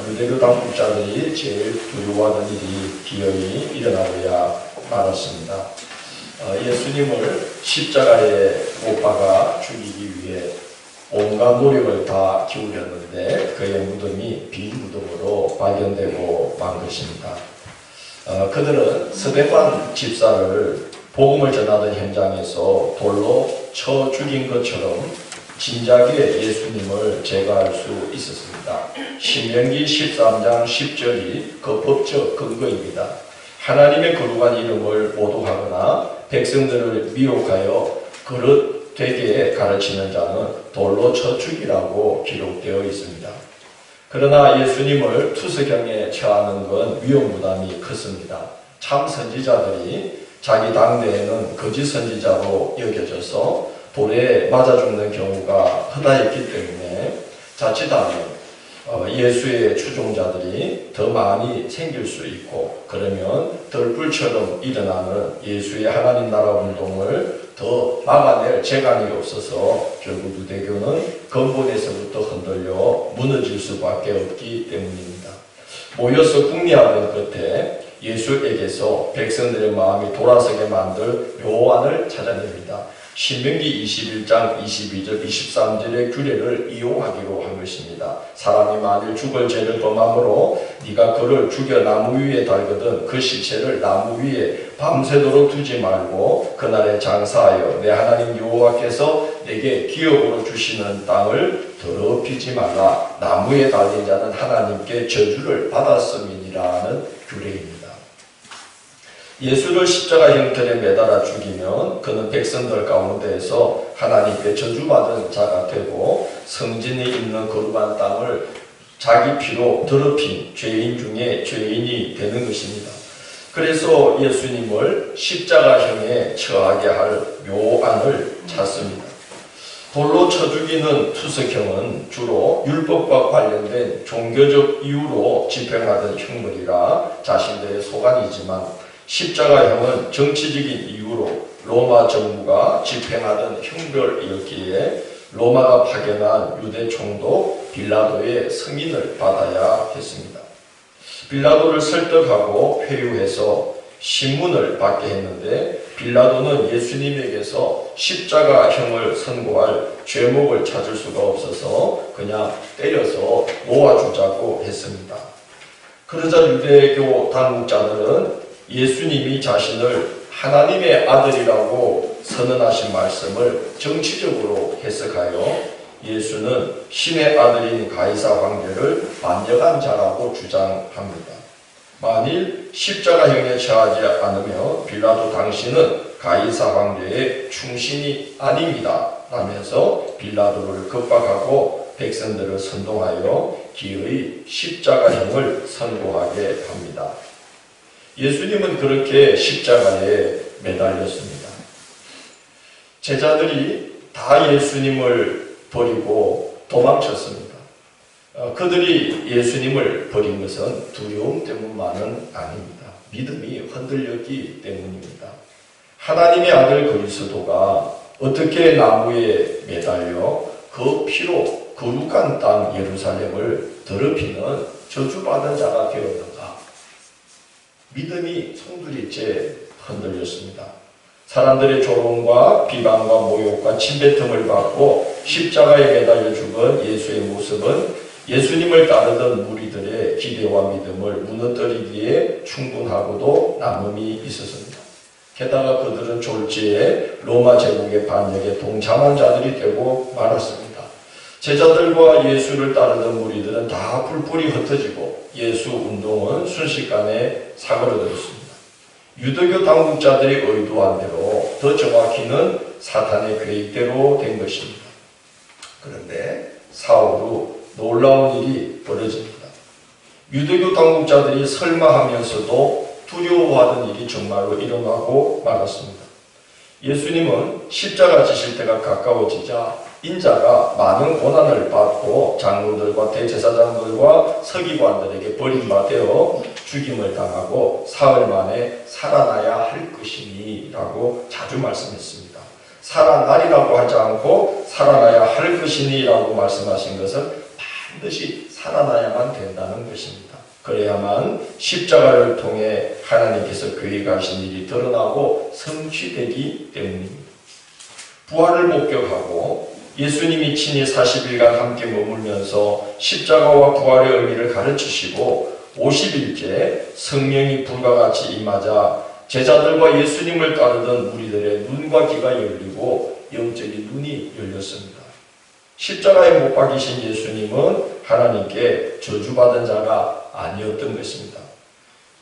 유대교 당국자들이 제일 두려워하는 일이 기어이 일어나고야 말았습니다. 예수님을 십자가에 못 박아 죽이기 위해 온갖 노력을 다 기울였는데 그의 무덤이 빈 무덤으로 발견되고 만 것입니다. 그들은 스데반 집사를 복음을 전하던 현장에서 돌로 쳐 죽인 것처럼 진작에 예수님을 제거할 수 있었습니다. 신명기 13장 10절이 그 법적 근거입니다. 하나님의 거룩한 이름을 모독하거나 백성들을 미혹하여 그릇 되게 가르치는 자는 돌로 쳐 죽이라고 기록되어 있습니다. 그러나 예수님을 투석형에 처하는 건 위험 부담이 컸습니다. 참 선지자들이 자기 당대에는 거짓 선지자로 여겨져서 돌에 맞아 죽는 경우가 흔하였기 때문에 자칫하면 예수의 추종자들이 더 많이 생길 수 있고 그러면 덜불처럼 일어나는 예수의 하나님 나라 운동을 더 막아낼 재간이 없어서 결국 유대교는 근본에서부터 흔들려 무너질 수밖에 없기 때문입니다. 모여서 궁리하던 끝에 예수에게서 백성들의 마음이 돌아서게 만들 묘안을 찾아냅니다. 신명기 21장 22절 23절의 규례를 이용하기로 한 것입니다. 사람이 만일 죽을 죄를 범함으로 네가 그를 죽여 나무 위에 달거든 그 시체를 나무 위에 밤새도록 두지 말고 그날에 장사하여 내 하나님 여호와께서 내게 기업으로 주시는 땅을 더럽히지 말라. 나무에 달린 자는 하나님께 저주를 받았음이니라는 규례입니다. 예수를 십자가 형틀에 매달아 죽이면 그는 백성들 가운데에서 하나님께 저주받은 자가 되고 성전에 있는 거룩한 땅을 자기 피로 더럽힌 죄인 중에 죄인이 되는 것입니다. 그래서 예수님을 십자가형에 처하게 할 묘안을 찾습니다. 돌로 쳐 죽이는 투석형은 주로 율법과 관련된 종교적 이유로 집행하던 형벌이라 자신들의 소관이지만 십자가형은 정치적인 이유로 로마 정부가 집행하던 형벌이었기에 로마가 파견한 유대 총독 빌라도의 승인을 받아야 했습니다. 빌라도를 설득하고 회유해서 신문을 받게 했는데 빌라도는 예수님에게서 십자가형을 선고할 죄목을 찾을 수가 없어서 그냥 때려서 놓아주자고 했습니다. 그러자 유대교 당국자들은 예수님이 자신을 하나님의 아들이라고 선언하신 말씀을 정치적으로 해석하여 예수는 신의 아들인 가이사 황제를 반역한 자라고 주장합니다. 만일 십자가형에 처하지 않으면 빌라도 당신은 가이사 황제의 충신이 아닙니다 라면서 빌라도를 겁박하고 백성들을 선동하여 기어이 십자가형을 선고하게 합니다. 예수님은 그렇게 십자가에 매달렸습니다. 제자들이 다 예수님을 버리고 도망쳤습니다. 그들이 예수님을 버린 것은 두려움 때문만은 아닙니다. 믿음이 흔들렸기 때문입니다. 하나님의 아들 그리스도가 어떻게 나무에 매달려 그 피로 거룩한 땅 예루살렘을 더럽히는 저주받은 자가 되었는가? 믿음이 송두리째 흔들렸습니다. 사람들의 조롱과 비방과 모욕과 침뱉음을 받고 십자가에 매달려 죽은 예수의 모습은 예수님을 따르던 무리들의 기대와 믿음을 무너뜨리기에 충분하고도 남음이 있었습니다. 게다가 그들은 졸지에 로마 제국의 반역에 동참한 자들이 되고 말았습니다. 제자들과 예수를 따르던 무리들은 다 뿔뿔이 흩어지고 예수 운동은 순식간에 사그러들었습니다. 유대교 당국자들이 의도한 대로, 더 정확히는 사탄의 계획대로 된 것입니다. 그런데 사흘 후 놀라운 일이 벌어집니다. 유대교 당국자들이 설마하면서도 두려워하던 일이 정말로 일어나고 말았습니다. 예수님은 십자가 지실 때가 가까워지자 인자가 많은 고난을 받고 장로들과 대제사장들과 서기관들에게 버림받아 죽임을 당하고 사흘 만에 살아나야 할 것이니 라고 자주 말씀했습니다. 살아나리라고 하지 않고 살아나야 할 것이니 라고 말씀하신 것은 반드시 살아나야만 된다는 것입니다. 그래야만 십자가를 통해 하나님께서 계획하신 일이 드러나고 성취되기 때문입니다. 부활을 목격하고 예수님이 친히 40일간 함께 머물면서 십자가와 부활의 의미를 가르치시고 50일째 성령이 불과 같이 임하자 제자들과 예수님을 따르던 무리들의 눈과 귀가 열리고 영적인 눈이 열렸습니다. 십자가에 못 박이신 예수님은 하나님께 저주받은 자가 아니었던 것입니다.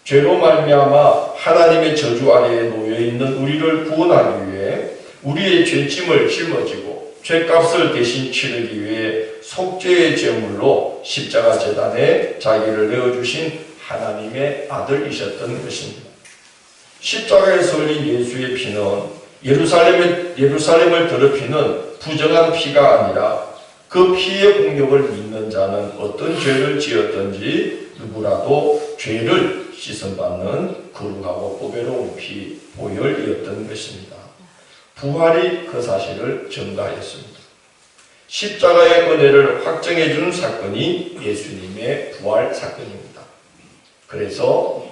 죄로 말미암아 하나님의 저주 아래에 놓여있는 우리를 구원하기 위해 우리의 죄짐을 짊어지고 죄값을 대신 치르기 위해 속죄의 제물로 십자가 제단에 자기를 내어주신 하나님의 아들이셨던 것입니다. 십자가에서 흘린 예수의 피는 예루살렘을 더럽히는 부정한 피가 아니라 그 피의 공력을 믿는 자는 어떤 죄를 지었든지 누구라도 죄를 씻음받는 거룩하고 보배로운 피, 보혈이었던 것입니다. 부활이 그 사실을 증가하였습니다. 십자가의 은혜를 확정해 주는 사건이 예수님의 부활 사건입니다. 그래서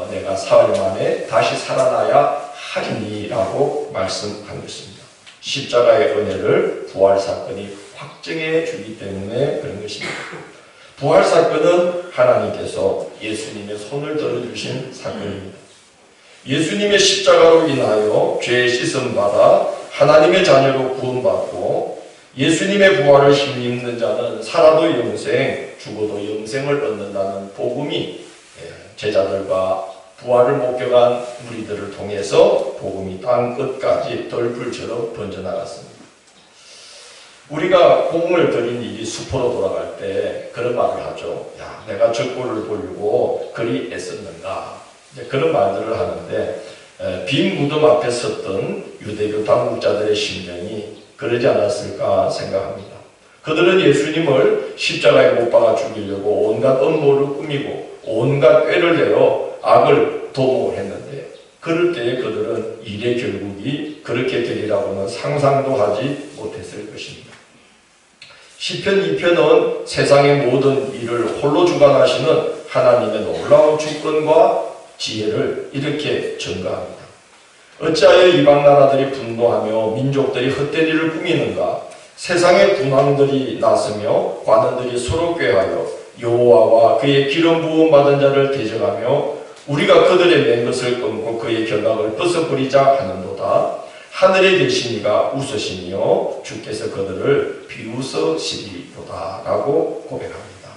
내가 사흘 만에 다시 살아나야 하리니라고 말씀한 것입니다. 십자가의 은혜를 부활 사건이 확증해 주기 때문에 그런 것입니다. 부활 사건은 하나님께서 예수님의 손을 들어주신 사건입니다. 예수님의 십자가로 인하여 죄의 씻음 받아 하나님의 자녀로 구원받고 예수님의 부활을 힘입는 자는 살아도 영생, 죽어도 영생을 얻는다는 복음이 제자들과 부활을 목격한 무리들을 통해서 복음이 땅 끝까지 덜불처럼 번져나갔습니다. 우리가 공을 들인 일이 수포로 돌아갈 때 그런 말을 하죠. 야, 내가 저 꼴을 보려고 그리 애썼는가. 이제 그런 말들을 하는데 빈 무덤 앞에 섰던 유대교 당국자들의 심정이 그러지 않았을까 생각합니다. 그들은 예수님을 십자가에 못 박아 죽이려고 온갖 음모를 꾸미고 온갖 꾀를 내어 악을 도모했는데 그럴 때에 그들은 일의 결국이 그렇게 되리라고는 상상도 하지 못했을 것입니다. 시편 2편은 세상의 모든 일을 홀로 주관하시는 하나님의 놀라운 주권과 지혜를 이렇게 증가합니다. 어찌하여 이방 나라들이 분노하며 민족들이 헛된 일을 꾸미는가? 세상의 군왕들이 나서며 관원들이 서로 꾀하여 여호와와 그의 기름 부음 받은 자를 대적하며 우리가 그들의 맨 것을 끊고 그의 견학을 벗어버리자 하는도다. 하늘에 계신 이가 웃으시며 주께서 그들을 비웃으시리로다 라고 고백합니다.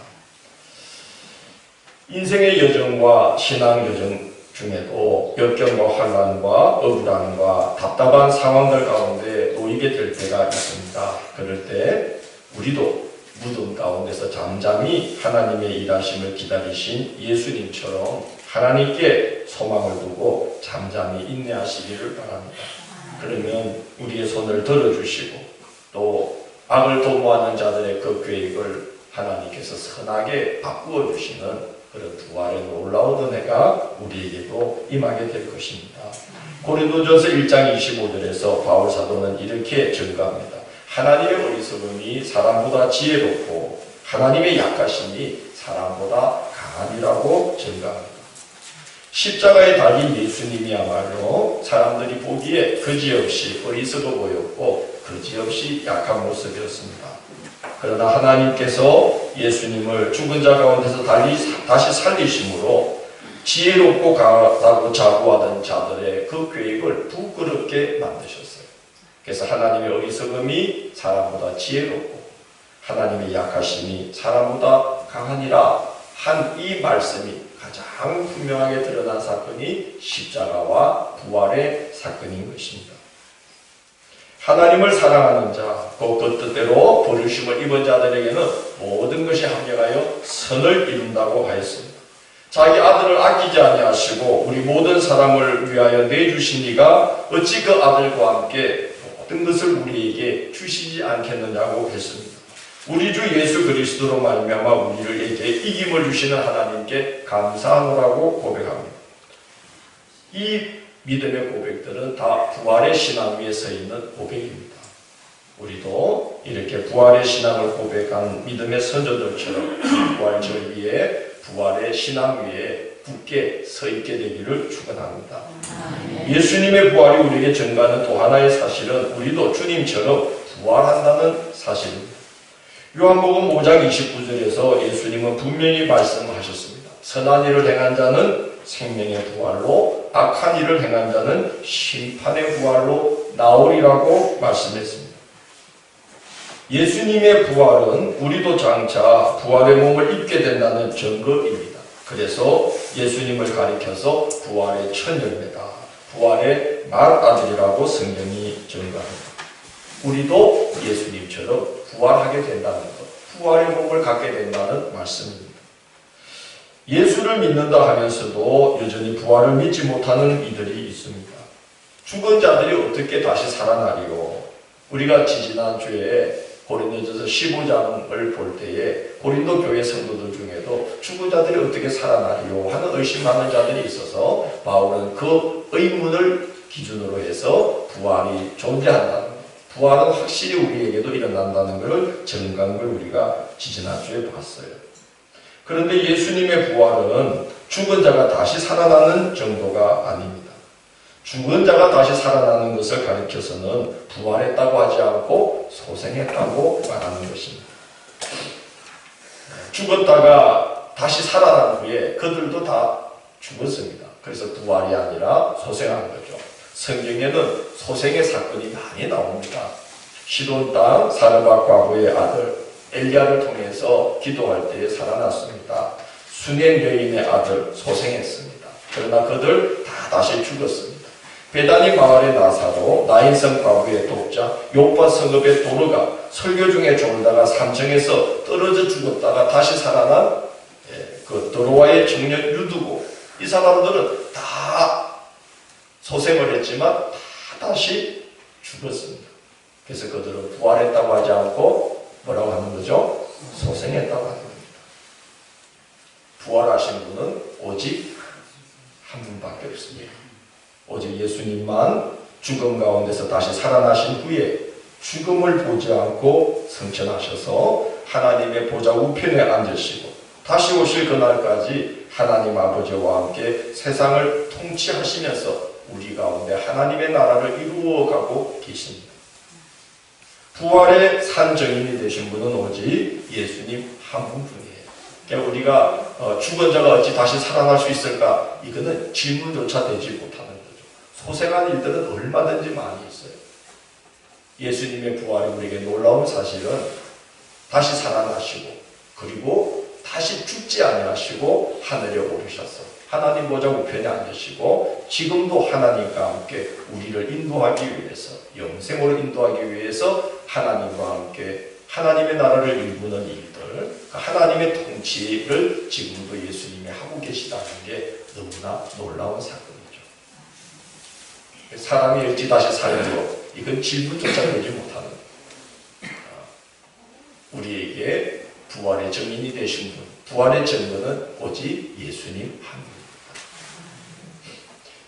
인생의 여정과 신앙 여정 중에도 역경과 환난과 억울함과 답답한 상황들 가운데 놓이게 될 때가 있습니다. 그럴 때 우리도 무덤 가운데서 잠잠히 하나님의 일하심을 기다리신 예수님처럼 하나님께 소망을 두고 잠잠히 인내하시기를 바랍니다. 그러면 우리의 손을 들어주시고 또 악을 도모하는 자들의 그 계획을 하나님께서 선하게 바꾸어 주시는 그런 부활의 놀라운 은혜가 우리에게도 임하게 될 것입니다. 고린도전서 1장 25절에서 바울 사도는 이렇게 증거합니다. 하나님의 어리석음이 사람보다 지혜롭고 하나님의 약하심이 사람보다 강함이라고 증거합니다. 십자가에 달린 예수님이야말로 사람들이 보기에 그지없이 어리석어 보였고 그지없이 약한 모습이었습니다. 그러나 하나님께서 예수님을 죽은 자 가운데서 다시 살리심으로 지혜롭고 강하다고 자부하던 자들의 그 계획을 부끄럽게 만드셨어요. 그래서 하나님의 어리석음이 사람보다 지혜롭고 하나님의 약하심이 사람보다 강하니라 한 이 말씀이 가장 분명하게 드러난 사건이 십자가와 부활의 사건인 것입니다. 하나님을 사랑하는 자, 그 뜻대로 부르심을 입은 자들에게는 모든 것이 합력하여 선을 이룬다고 하였습니다. 자기 아들을 아끼지 아니하시고 우리 모든 사람을 위하여 내주신 이가 어찌 그 아들과 함께 모든 것을 우리에게 주시지 않겠느냐고 했습니다. 우리 주 예수 그리스도로 말미암아 우리에게 이김을 주시는 하나님께 감사하노라고 고백합니다. 이 믿음의 고백들은 다 부활의 신앙 위에 서 있는 고백입니다. 우리도 이렇게 부활의 신앙을 고백한 믿음의 선조들처럼 부활절 위에 부활의 신앙 위에 굳게 서 있게 되기를 축원합니다. 예수님의 부활이 우리에게 증거하는 또 하나의 사실은 우리도 주님처럼 부활한다는 사실입니다. 요한복음 5장 29절에서 예수님은 분명히 말씀하셨습니다. 선한 일을 행한 자는 생명의 부활로, 악한 일을 행한 자는 심판의 부활로 나오리라고 말씀했습니다. 예수님의 부활은 우리도 장차 부활의 몸을 입게 된다는 증거입니다. 그래서 예수님을 가리켜서 부활의 첫 열매다, 부활의 맏아들이라고 성경이 증거합니다. 우리도 예수님처럼 부활하게 된다는 것, 부활의 몸을 갖게 된다는 말씀입니다. 예수를 믿는다 하면서도 여전히 부활을 믿지 못하는 이들이 있습니다. 죽은 자들이 어떻게 다시 살아나리요? 우리가 지지난주에 고린도전서 15장을 볼 때에 고린도 교회 성도들 중에도 죽은 자들이 어떻게 살아나리요 하는 의심하는 자들이 있어서 바울은 그 의문을 기준으로 해서 부활이 존재한다는 것, 부활은 확실히 우리에게도 일어난다는 것을 증거한 걸 우리가 지지난주에 봤어요. 그런데 예수님의 부활은 죽은 자가 다시 살아나는 정도가 아닙니다. 죽은 자가 다시 살아나는 것을 가리켜서는 부활했다고 하지 않고 소생했다고 말하는 것입니다. 죽었다가 다시 살아난 후에 그들도 다 죽었습니다. 그래서 부활이 아니라 소생한 거죠. 성경에는 소생의 사건이 많이 나옵니다. 시돈 땅 사르밧 과부의 아들 엘리야를 통해서 기도할 때에 살아났습니다. 수넴 여인의 아들 소생했습니다. 그러나 그들 다 다시 죽었습니다. 베다니 마을의 나사로, 나인성 과부의 독자, 요파 성읍의 도르가 설교 중에 졸다가 산청에서 떨어져 죽었다가 다시 살아난 그 도로와의 청년 유두고, 이 사람들은 다 소생을 했지만 다 다시 죽었습니다. 그래서 그들은 부활했다고 하지 않고 뭐라고 하는 거죠? 소생했다고 하는 겁니다. 부활하신 분은 오직 한 분밖에 없습니다. 오직 예수님만 죽음 가운데서 다시 살아나신 후에 죽음을 보지 않고 승천하셔서 하나님의 보좌 우편에 앉으시고 다시 오실 그날까지 하나님 아버지와 함께 세상을 통치하시면서 우리 가운데 하나님의 나라를 이루어가고 계십니다. 부활의 산증인이 되신 분은 오직 예수님 한 분뿐이에요. 그러니까 우리가 죽은 자가 어찌 다시 살아날 수 있을까? 이거는 질문조차 되지 못하는 거죠. 소생한 일들은 얼마든지 많이 있어요. 예수님의 부활이 우리에게 놀라운 사실은 다시 살아나시고 그리고 다시 죽지 아니하시고 하늘에 오르셔서 하나님 보좌 우편에 앉으시고 지금도 하나님과 함께 우리를 인도하기 위해서, 영생으로 인도하기 위해서 하나님과 함께 하나님의 나라를 이루는 일들, 하나님의 통치를 지금도 예수님이 하고 계시다는 게 너무나 놀라운 사건이죠. 사람이 어찌 다시 살고, 이건 질문조차 되지 못하는 우리에게 부활의 증인이 되신 분, 부활의 증거는 오직 예수님 한 분입니다.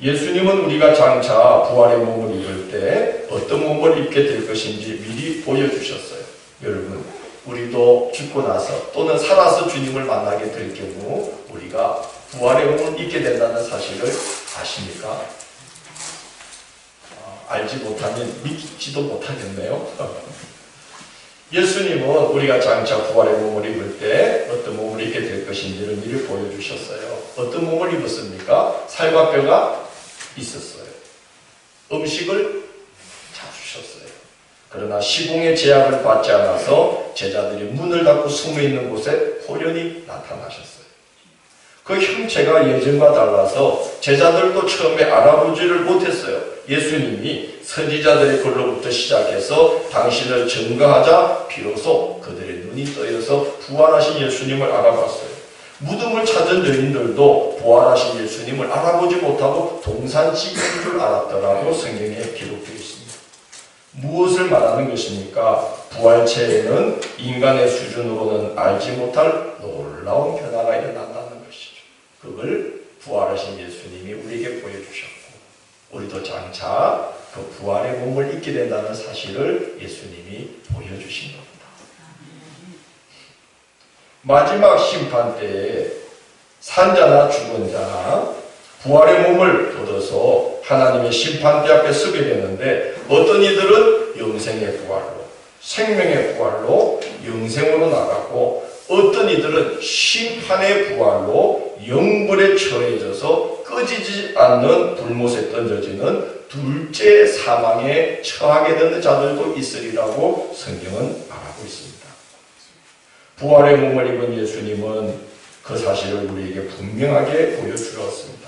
예수님은 우리가 장차 부활의 몸을 입을 때 어떤 몸을 입게 될 것인지 미리 보여주셨어요. 여러분, 우리도 죽고 나서 또는 살아서 주님을 만나게 될 경우 우리가 부활의 몸을 입게 된다는 사실을 아십니까? 알지 못하면 믿지도 못하겠네요. 예수님은 우리가 장차 부활의 몸을 입을 때 어떤 몸을 입게 될 것인지를 미리 보여주셨어요. 어떤 몸을 입었습니까? 살과 뼈가 있었어요. 음식을 잡수셨어요. 그러나 시공의 제약을 받지 않아서 제자들이 문을 닫고 숨어있는 곳에 호련히 나타나셨어요. 그 형체가 예전과 달라서 제자들도 처음에 알아보지를 못했어요. 예수님이 선지자들의 글로부터 시작해서 당신을 증거하자 비로소 그들의 눈이 떠여서 부활하신 예수님을 알아봤어요. 무덤을 찾은 여인들도 부활하신 예수님을 알아보지 못하고 동산지기인 줄 알았더라고 성경에 기록되어 있습니다. 무엇을 말하는 것입니까? 부활체에는 인간의 수준으로는 알지 못할 놀라운 변화가 일어난다는 것이죠. 그걸 부활하신 예수님이 우리에게 보여주셨고 우리도 장차 그 부활의 몸을 입게 된다는 사실을 예수님이 보여주신 겁니다. 마지막 심판 때에 산자나 죽은 자나 부활의 몸을 얻어서 하나님의 심판대 앞에 서게 되는데, 어떤 이들은 영생의 부활로, 생명의 부활로 영생으로 나가고, 어떤 이들은 심판의 부활로 영불에 처해져서 꺼지지 않는 불못에 던져지는 둘째 사망에 처하게 되는 자들도 있으리라고 성경은 말하고 있습니다. 부활의 몸을 입은 예수님은 그 사실을 우리에게 분명하게 보여주었습니다.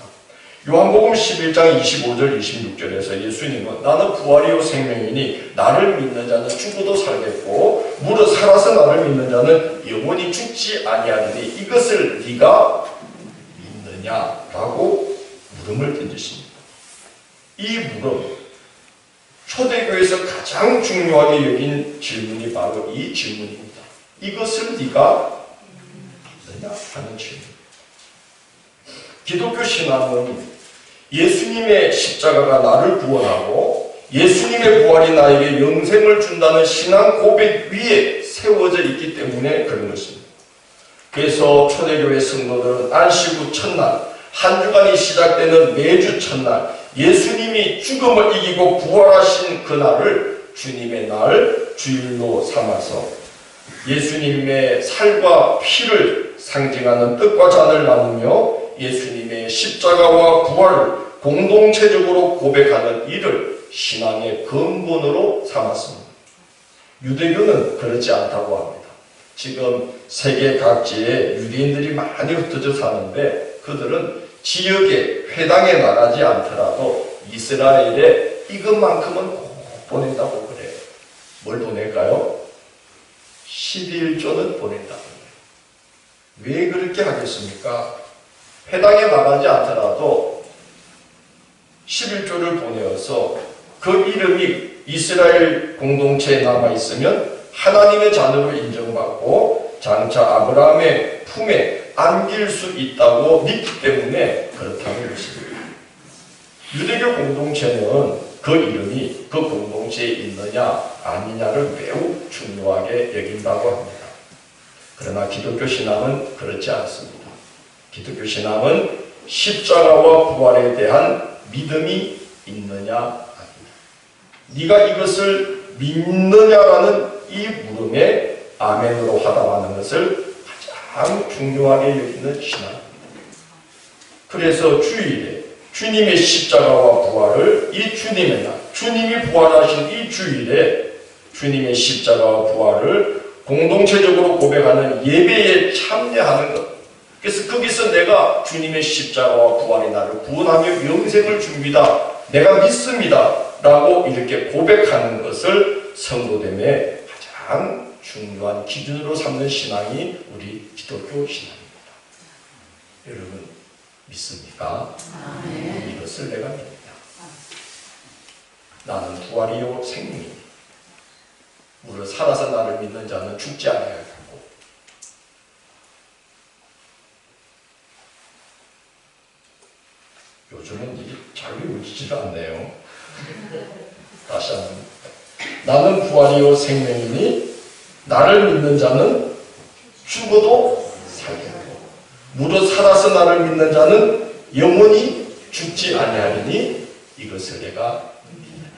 요한복음 11장 25절 26절에서 예수님은 나는 부활이요 생명이니 나를 믿는 자는 죽어도 살겠고 무릇 살아서 나를 믿는 자는 영원히 죽지 아니하리니 이것을 네가 믿느냐라고 물음을 던지십니다. 이 물음, 초대교회에서 가장 중요하게 여긴 질문이 바로 이 질문입니다. 이것을 네가 믿느냐 하는 질문. 기독교 신앙은 예수님의 십자가가 나를 구원하고 예수님의 부활이 나에게 영생을 준다는 신앙 고백 위에 세워져 있기 때문에 그런 것입니다. 그래서 초대교회 성도들은 안식 후 첫날, 한 주간이 시작되는 매주 첫날, 예수님이 죽음을 이기고 부활하신 그날을 주님의 날, 주일로 삼아서 예수님의 살과 피를 상징하는 떡과 잔을 나누며 예수님의 십자가와 부활을 공동체적으로 고백하는 이를 신앙의 근본으로 삼았습니다. 유대교는 그렇지 않다고 합니다. 지금 세계 각지에 유대인들이 많이 흩어져 사는데 그들은 지역에 회당에 나가지 않더라도 이스라엘에 이것만큼은 꼭 보낸다고 그래요. 뭘 보낼까요? 11조는 보낸다고 해요. 왜 그렇게 하겠습니까? 회당에 나가지 않더라도 11조를 보내어서 그 이름이 이스라엘 공동체에 남아있으면 하나님의 자녀로 인정받고 장차 아브라함의 품에 안길 수 있다고 믿기 때문에 그렇다는 것입니다. 유대교 공동체는 그 이름이 그 공동체에 있느냐 아니냐를 매우 중요하게 여긴다고 합니다. 그러나 기독교 신앙은 그렇지 않습니다. 기독교 신앙은 십자가와 부활에 대한 믿음이 있느냐 아니냐. 네가 이것을 믿느냐라는 이 물음에 아멘으로 화답하는 것을 가장 중요하게 여기는 신앙입니다. 그래서 주일에 주님의 십자가와 부활을 이 주님의 날, 주님이 부활하신 이 주일에 주님의 십자가와 부활을 공동체적으로 고백하는 예배에 참여하는 것. 그래서 거기서 내가 주님의 십자가와 부활이 나를 구원하며 영생을 줍니다. 내가 믿습니다. 라고 이렇게 고백하는 것을 성도됨의 가장 중요한 기준으로 삼는 신앙이 우리 기독교 신앙입니다. 여러분 믿습니까? 이것을 내가 믿느냐. 나는 부활이요 생명이니 무릇 살아서 나를 믿는 자는 죽지 아니하리고 요즘은 이게 잘 외워지질 않네요. 다시 한번. 나는 부활이요 생명이니 나를 믿는 자는 죽어도 살겠고 무릇 살아서 나를 믿는 자는 영원히 죽지 아니하리니 이것을 내가 믿느냐.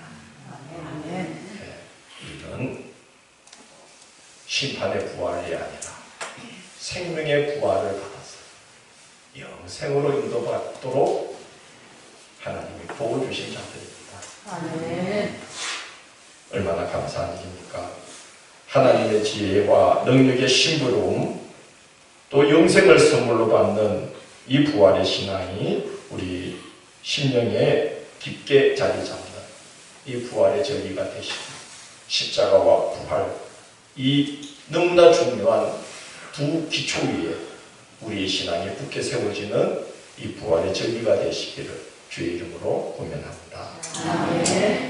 이는 심판의 부활이 아니라 생명의 부활을 받아서 영생으로 인도받도록 하나님이 복을 주신 자들입니다. 얼마나 감사한 일입니까? 하나님의 지혜와 능력의 심부름 또 영생을 선물로 받는 이 부활의 신앙이 우리 심령에 깊게 자리 잡는 이 부활의 전리가 되시고 십자가와 부활 이 너무나 중요한 두 기초 위에 우리의 신앙이 굳게 세워지는 이 부활의 전리가 되시기를 주의 이름으로 고면합니다. 아멘.